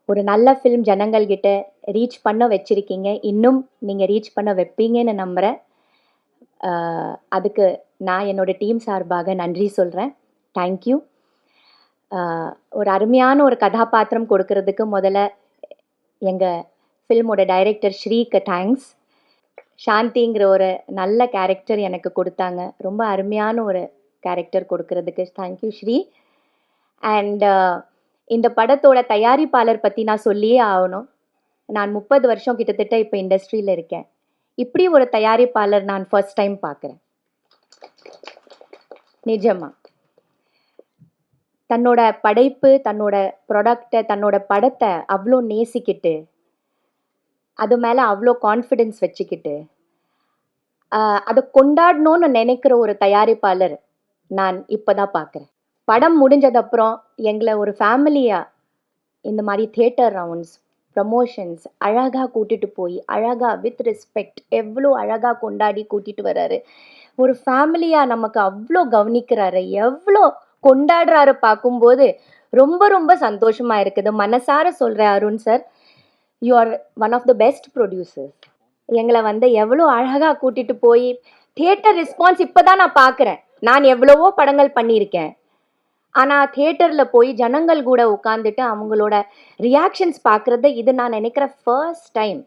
ஒரு நல்ல film ஜனங்கள்கிட்ட reach பண்ண வச்சிருக்கீங்க. இன்னும் நீங்கள் ரீச் பண்ண வைப்பீங்கன்னு நம்புகிறேன். அதுக்கு நான் என்னோட டீம் சார்பாக நன்றி சொல்கிறேன். தேங்க்யூ. ஒரு அருமையான ஒரு கதாபாத்திரம் கொடுக்கறதுக்கு முதல்ல எங்கள் ஃபில்மோட டைரக்டர் ஸ்ரீக்கு தேங்க்ஸ். சாந்திங்கிற ஒரு நல்ல கேரக்டர் எனக்கு கொடுத்தாங்க. ரொம்ப அருமையான ஒரு கேரக்டர் கொடுக்கறதுக்கு தேங்க்யூ ஸ்ரீ. அண்ட் இந்த படத்தோட தயாரிப்பாளர் பற்றி நான் சொல்லியே ஆகணும். நான் 30 வருஷம் கிட்டத்தட்ட இப்போ இண்டஸ்ட்ரியில் இருக்கேன். இப்படி ஒரு தயாரிப்பாளர் நான் ஃபர்ஸ்ட் டைம் பார்க்குறேன். நிஜமா தன்னோட படைப்பு, தன்னோட ப்ராடக்டை, தன்னோட படத்தை அவ்வளோ நேசிக்கிட்டு, அது மேலே அவ்வளோ கான்ஃபிடென்ஸ் வச்சுக்கிட்டு, அதை கொண்டாடணும்னு நினைக்கிற ஒரு தயாரிப்பாளர் நான் இப்போ தான் பார்க்குறேன். படம் முடிஞ்சதப்புறம் எங்களை ஒரு ஃபேமிலியாக இந்த மாதிரி தியேட்டர் ரவுண்ட்ஸ், ப்ரமோஷன்ஸ் அழகாக கூட்டிகிட்டு போய், அழகாக வித் ரெஸ்பெக்ட் எவ்வளோ அழகாக கொண்டாடி கூட்டிகிட்டு வர்றாரு. ஒரு ஃபேமிலியாக நமக்கு அவ்வளோ கவனிக்கிறாரு, எவ்வளோ கொண்டாடுறாரு பார்க்கும்போது ரொம்ப ரொம்ப சந்தோஷமாக இருக்குது. மனசார சொல்கிறேன் Arun sir, you are one of the best producers. எங்களை எவ்வளோ அழகாக கூட்டிகிட்டு போய் தியேட்டர் ரெஸ்பான்ஸ் இப்போ தான் நான் பார்க்குறேன். நான் எவ்வளவோ படங்கள் பண்ணியிருக்கேன். ஆனால் தியேட்டரில் போய் ஜனங்கள் கூட உட்காந்துட்டு அவங்களோட ரியாக்ஷன்ஸ் பார்க்குறது இது நான் நினைக்கிற ஃபர்ஸ்ட் டைம்.